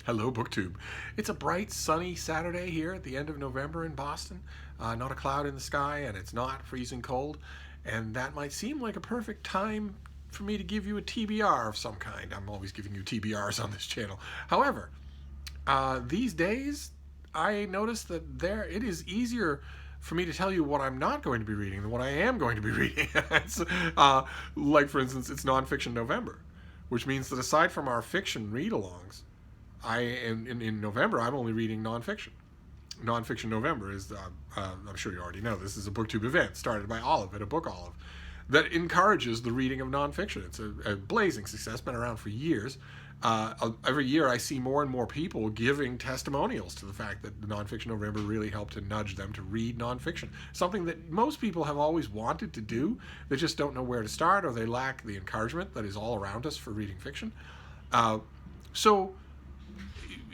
Hello, BookTube. It's a bright, sunny Saturday here at the end of November in Boston. Not a cloud in the sky, and it's not freezing cold. And that might seem like a perfect time for me to give you a TBR of some kind. I'm always giving you TBRs on this channel. However, these days, I noticed that it is easier for me to tell you what I'm not going to be reading than what I am going to be reading. Like, for instance, it's Nonfiction November, which means that aside from our fiction read-alongs, in November, I'm only reading nonfiction. Nonfiction November is, I'm sure you already know, this is a BookTube event started by Olive at A Book Olive that encourages the reading of nonfiction. It's a blazing success, been around for years. Every year I see more and more people giving testimonials to the fact that the Nonfiction November really helped to nudge them to read nonfiction. Something that most people have always wanted to do. They just don't know where to start, or they lack the encouragement that is all around us for reading fiction. So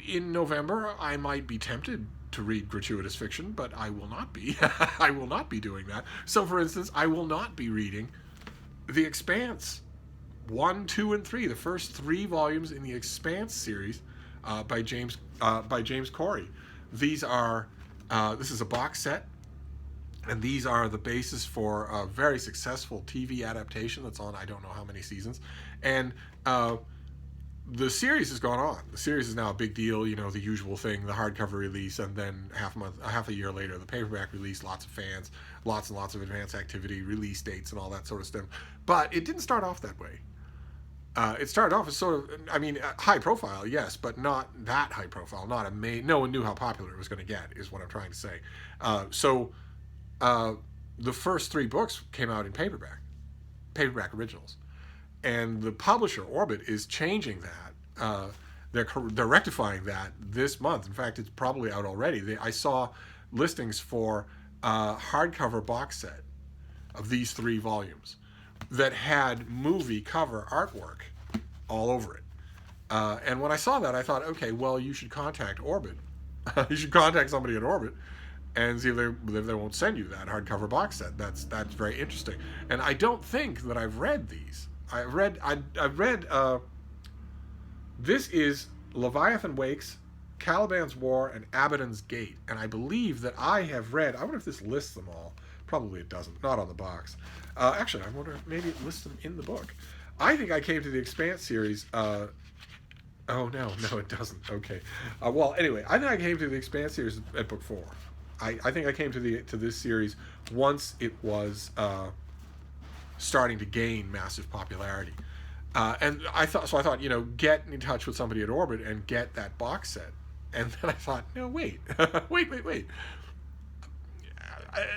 in November, I might be tempted to read gratuitous fiction, but I will not be. I will not be doing that. So, for instance, I will not be reading The Expanse 1, 2, and 3, the first 3 volumes in the Expanse series by James Corey. These are this is a box set, and these are the basis for a very successful TV adaptation that's on I don't know how many seasons, and the series has gone on. The series is now a big deal, you know, the usual thing, the hardcover release, and then half a year later, the paperback release, lots of fans, lots and lots of advance activity, release dates, and all that sort of stuff. But it didn't start off that way. It started off as sort of, I mean, high profile, yes, but not that high profile. No one knew how popular it was going to get, is what I'm trying to say. So the first 3 books came out in paperback originals. And the publisher, Orbit, is changing that. They're rectifying that this month. In fact, it's probably out already. I saw listings for a hardcover box set of these 3 volumes that had movie cover artwork all over it. And when I saw that, I thought, okay, well, you should contact Orbit. You should contact somebody at Orbit and see if they won't send you that hardcover box set. That's very interesting. And I don't think that I've read these. I've read this is Leviathan Wakes, Caliban's War, and Abaddon's Gate. And I believe that I have read, I wonder if this lists them all. Probably it doesn't, not on the box. Actually, I wonder if maybe it lists them in the book. I think I came to the Expanse series, oh no, it doesn't, okay. Well, anyway, I think I came to the Expanse series at book 4. I think I came to this series once it was starting to gain massive popularity, and I thought, you know, get in touch with somebody at Orbit and get that box set. And then I thought, no, wait.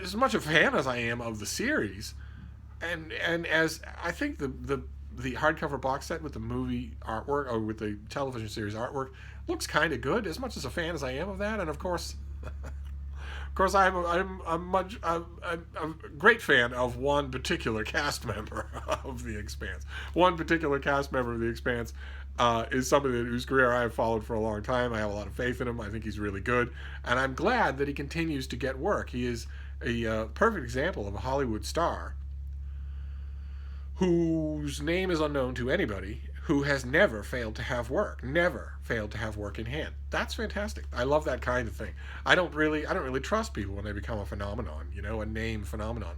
As much a fan as I am of the series, and as I think the hardcover box set with the movie artwork, or with the television series artwork, looks kind of good. As much as a fan as I am of that, and of course. Of course, I'm a great fan of one particular cast member of The Expanse. One particular cast member of The Expanse is somebody whose career I have followed for a long time. I have a lot of faith in him. I think he's really good. And I'm glad that he continues to get work. He is a perfect example of a Hollywood star whose name is unknown to anybody, who has never failed to have work in hand. That's fantastic. I love that kind of thing. I don't really trust people when they become a phenomenon, you know, a name phenomenon.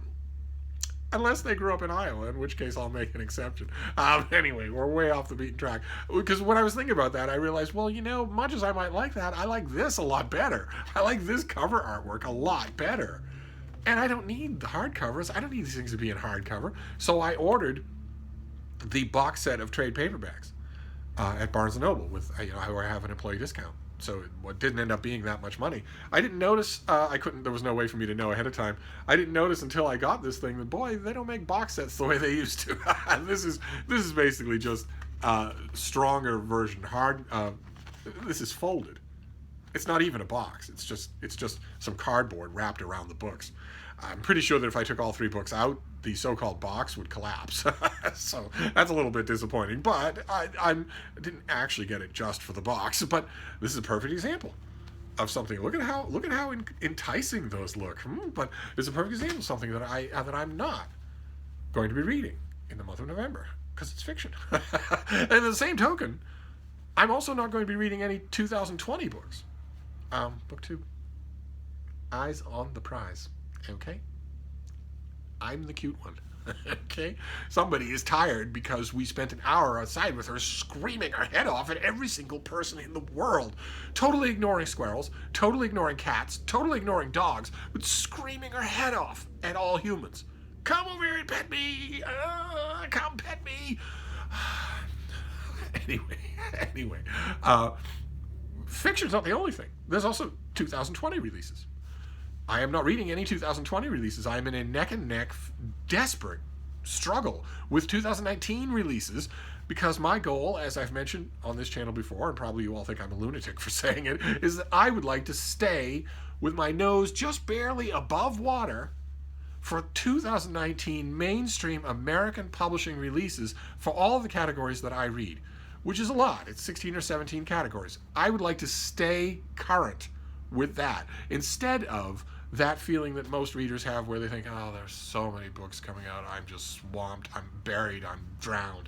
Unless they grew up in Iowa, in which case I'll make an exception. Anyway, we're way off the beaten track. Because when I was thinking about that, I realized, well, you know, much as I might like that, I like this a lot better. I like this cover artwork a lot better. And I don't need the hardcovers. I don't need these things to be in hardcover. So I ordered the box set of trade paperbacks at Barnes & Noble with, you know, where I have an employee discount. So it didn't end up being that much money. I didn't notice, there was no way for me to know ahead of time. I didn't notice until I got this thing that, boy, they don't make box sets the way they used to. This is basically just stronger version. This is folded. It's not even a box. It's just some cardboard wrapped around the books. I'm pretty sure that if I took all 3 books out, the so-called box would collapse. So that's a little bit disappointing. But I didn't actually get it just for the box. But this is a perfect example of something. Look at how enticing those look. But it's a perfect example of something that I'm not going to be reading in the month of November, because it's fiction. And in the same token, I'm also not going to be reading any 2020 books. Book 2, Eyes on the Prize. Okay? I'm the cute one. Okay? Somebody is tired because we spent an hour outside with her screaming her head off at every single person in the world. Totally ignoring squirrels, totally ignoring cats, totally ignoring dogs, but screaming her head off at all humans. Come over here and pet me! Come pet me! Anyway. Fiction's not the only thing. There's also 2020 releases. I am not reading any 2020 releases. I am in a neck-and-neck, desperate struggle with 2019 releases because my goal, as I've mentioned on this channel before, and probably you all think I'm a lunatic for saying it, is that I would like to stay with my nose just barely above water for 2019 mainstream American publishing releases for all of the categories that I read, which is a lot. It's 16 or 17 categories. I would like to stay current with that instead of that feeling that most readers have where they think, oh, there's so many books coming out, I'm just swamped, I'm buried, I'm drowned.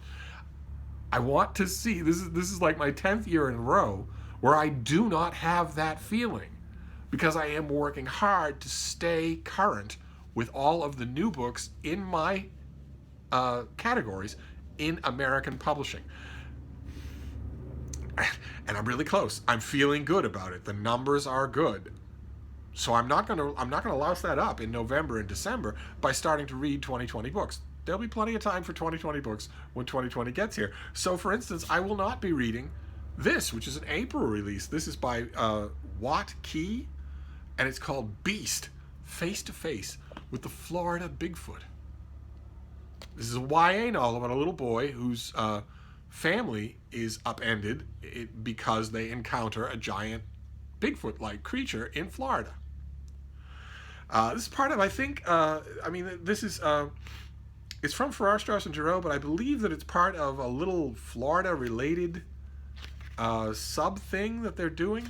I want to see, this is like my 10th year in a row where I do not have that feeling because I am working hard to stay current with all of the new books in my categories in American publishing. And I'm really close. I'm feeling good about it. The numbers are good. So I'm not gonna louse that up in November and December by starting to read 2020 books. There'll be plenty of time for 2020 books when 2020 gets here. So for instance, I will not be reading this, which is an April release. This is by Watt Key, and it's called Beast, Face to Face with the Florida Bigfoot. This is a YA novel about a little boy whose family is upended because they encounter a giant Bigfoot-like creature in Florida. This is part of, I think, this is, it's from Farrar, Straus and Giroux, but I believe that it's part of a little Florida-related sub-thing that they're doing.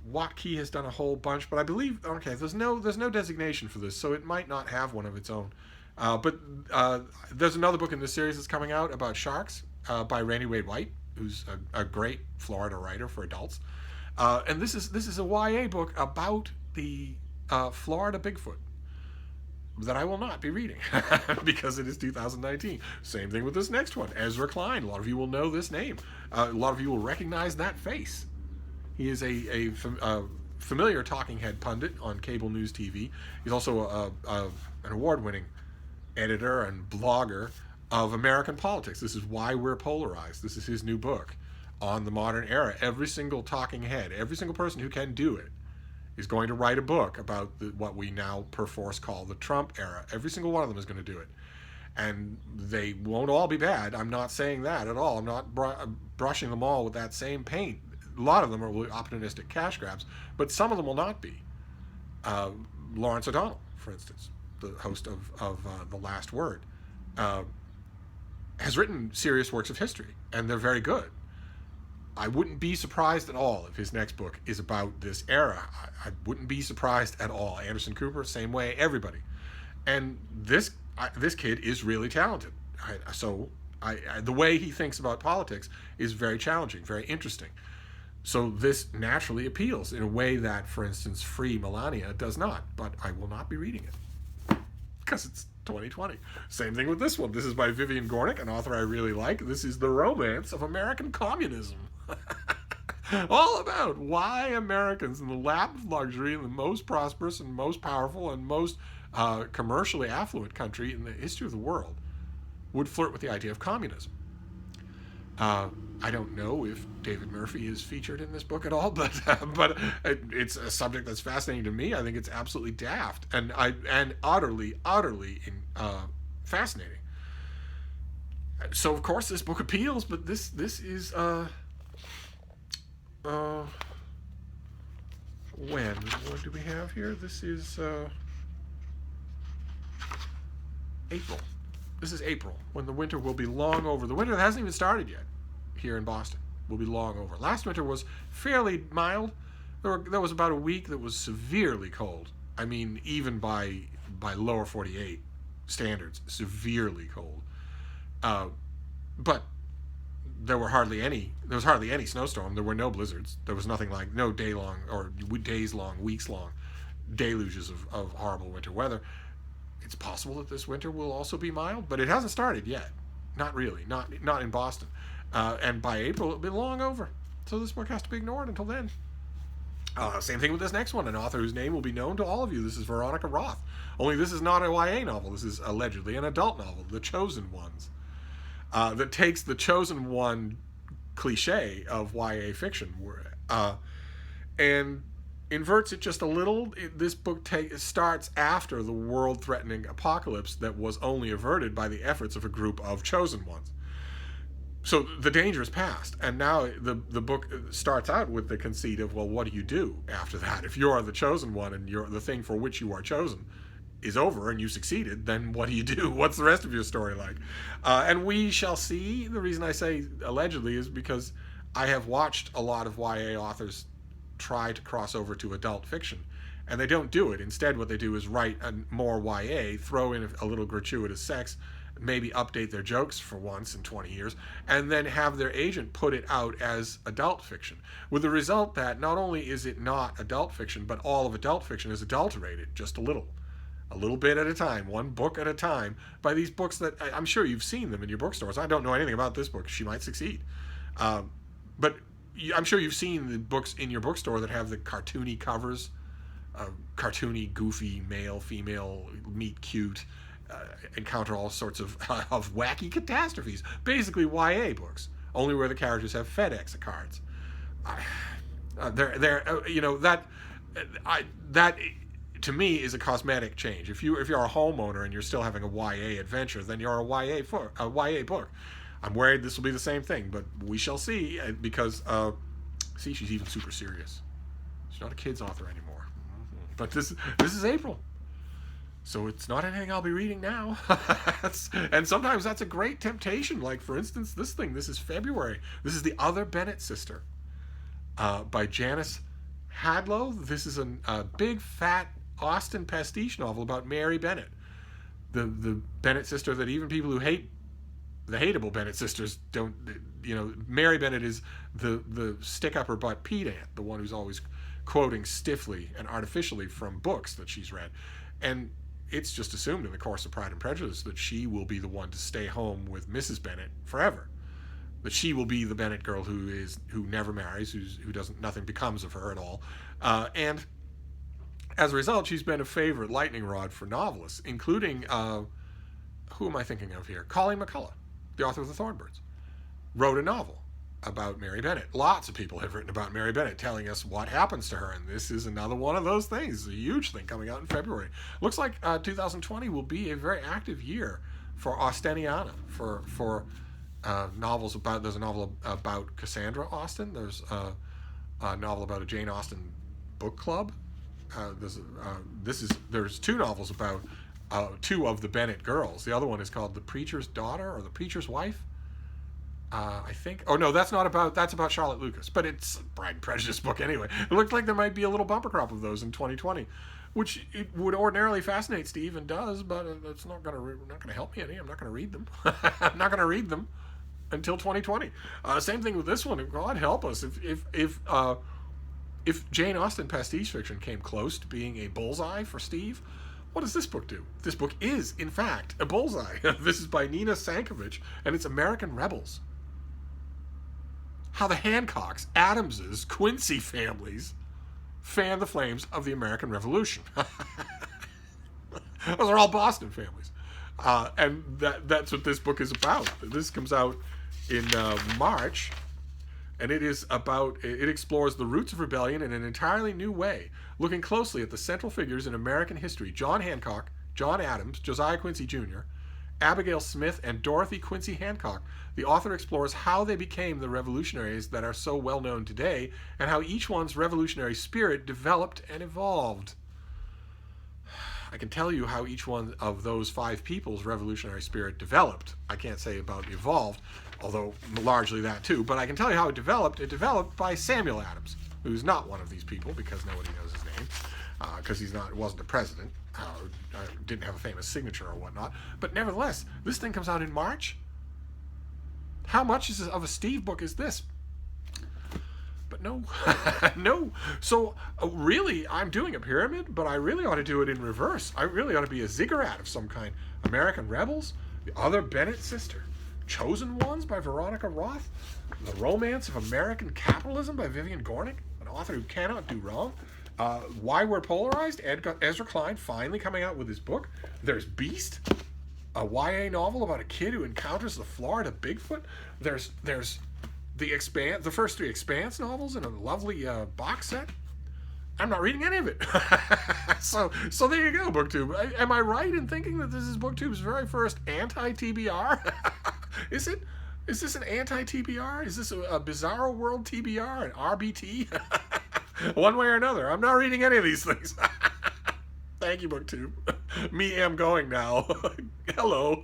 Watt Key has done a whole bunch, but I believe, okay, there's no designation for this, so it might not have one of its own. But there's another book in this series that's coming out about sharks by Randy Wade White, who's a great Florida writer for adults. And this is a YA book about the Florida Bigfoot that I will not be reading because it is 2019. Same thing with this next one, Ezra Klein. A lot of you will know this name. A lot of you will recognize that face. He is a familiar talking head pundit on cable news TV. He's also an award-winning editor and blogger of American politics. This is Why We're Polarized. This is his new book on the modern era. Every single talking head, every single person who can do it, is going to write a book about what we now perforce call the Trump era. Every single one of them is going to do it. And they won't all be bad. I'm not saying that at all. I'm not brushing them all with that same paint. A lot of them are opportunistic cash grabs, but some of them will not be. Lawrence O'Donnell, for instance, the host of The Last Word, has written serious works of history, and they're very good. I wouldn't be surprised at all if his next book is about this era. I wouldn't be surprised at all. Anderson Cooper, same way, everybody. And this kid is really talented. The way he thinks about politics is very challenging, very interesting. So this naturally appeals in a way that, for instance, Free Melania does not. But I will not be reading it because it's 2020. Same thing with this one. This is by Vivian Gornick, an author I really like. This is The Romance of American Communism. All about why Americans in the lap of luxury and the most prosperous and most powerful and most commercially affluent country in the history of the world would flirt with the idea of communism. I don't know if David Murphy is featured in this book at all, but it's a subject that's fascinating to me. I think it's absolutely daft and utterly fascinating. So of course this book appeals, but this is when? What do we have here? This is April. This is April, when the winter will be long over. The winter that hasn't even started yet here in Boston will be long over. Last winter was fairly mild. There was about a week that was severely cold. I mean, even by lower 48 standards, severely cold. But there was hardly any snowstorm. There were no blizzards. There was nothing like no day long or days long, weeks long deluges of horrible winter weather. It's possible that this winter will also be mild, but it hasn't started yet. Not really. Not in Boston. And by April, it'll be long over. So this book has to be ignored until then. Same thing with this next one, an author whose name will be known to all of you. This is Veronica Roth. Only this is not a YA novel. This is allegedly an adult novel, The Chosen Ones, that takes the chosen one cliche of YA fiction and inverts it just a little. This book starts after the world-threatening apocalypse that was only averted by the efforts of a group of chosen ones. So the danger is past, and now the book starts out with the conceit of, well, what do you do after that? If you are the chosen one and the thing for which you are chosen is over and you succeeded, then what do you do? What's the rest of your story like? And we shall see. The reason I say allegedly is because I have watched a lot of YA authors try to cross over to adult fiction, and they don't do it. Instead, what they do is write more YA, throw in a little gratuitous sex, maybe update their jokes for once in 20 years, and then have their agent put it out as adult fiction, with the result that not only is it not adult fiction, but all of adult fiction is adulterated just a little bit at a time, one book at a time, by these books that I'm sure you've seen them in your bookstores. I don't know anything about this book. She might succeed. But I'm sure you've seen the books in your bookstore that have the cartoony covers, cartoony, goofy, male, female, meet cute, encounter all sorts of wacky catastrophes. Basically YA books, only where the characters have FedEx cards. That to me is a cosmetic change. If you're a homeowner and you're still having a YA adventure, then you're a YA book. I'm worried this will be the same thing, but we shall see. Because see, she's even super serious. She's not a kids author anymore. But this is April. So it's not anything I'll be reading now. And sometimes that's a great temptation. Like, for instance, this is February. This is The Other Bennett Sister by Janice Hadlow. This is a big, fat Austen pastiche novel about Mary Bennett, the Bennett sister that even people who hate the hateable Bennett sisters don't, Mary Bennett is the stick-up-her-butt pedant, the one who's always quoting stiffly and artificially from books that she's read. And it's just assumed in the course of Pride and Prejudice that she will be the one to stay home with Mrs. Bennett forever. That she will be the Bennett girl who never marries, nothing becomes of her at all. And as a result, she's been a favorite lightning rod for novelists, including, who am I thinking of here? Colleen McCullough, the author of The Thornbirds, wrote a novel about Mary Bennett. Lots of people have written about Mary Bennett, telling us what happens to her, and this is another one of those things. A huge thing coming out in February. Looks like 2020 will be a very active year for Austeniana, for novels about. There's a novel about Cassandra Austen. There's a novel about a Jane Austen book club. There's two novels about two of the Bennett girls. The other one is called The Preacher's Daughter or The Preacher's Wife. I think. Oh no, that's about Charlotte Lucas, but it's a Pride and Prejudice book anyway. It looked like there might be a little bumper crop of those in 2020, which it would ordinarily fascinate Steve and does, but it's not going to help me any. I'm not going to read them. I'm not going to read them until 2020. Same thing with this one. God help us if Jane Austen pastiche fiction came close to being a bullseye for Steve. What does this book do? This book is, in fact, a bullseye. This is by Nina Sankovich, and it's American Rebels. How the Hancocks, Adamses, Quincy families fan the flames of the American Revolution. Those are all Boston families. And that's what this book is about. This comes out in March, and it explores the roots of rebellion in an entirely new way, looking closely at the central figures in American history: John Hancock, John Adams, Josiah Quincy Jr., Abigail Smith, and Dorothy Quincy Hancock. The author explores how they became the revolutionaries that are so well known today, and how each one's revolutionary spirit developed and evolved. I can tell you how each one of those five people's revolutionary spirit developed. I can't say about evolved, although largely that too, but I can tell you how it developed. It developed by Samuel Adams, who's not one of these people because nobody knows his name, because wasn't a president, didn't have a famous signature or whatnot. But nevertheless, this thing comes out in March. How much of a Steve book is this? But no, no. So really, I'm doing a pyramid, but I really ought to do it in reverse. I really ought to be a ziggurat of some kind. American Rebels, the other Bennett sister, Chosen Ones by Veronica Roth, The Romance of American Capitalism by Vivian Gornick, an author who cannot do wrong. Why We're Polarized, Ezra Klein finally coming out with his book. There's Beast, a YA novel about a kid who encounters the Florida Bigfoot. There's the Expanse, the first 3 Expanse novels in a lovely box set. I'm not reading any of it. so there you go, BookTube. Am I right in thinking that this is BookTube's very first anti-TBR? Is it? Is this an anti-TBR? Is this a Bizarro World TBR, an RBT? One way or another. I'm not reading any of these things. Thank you, BookTube. Me am going now. Hello.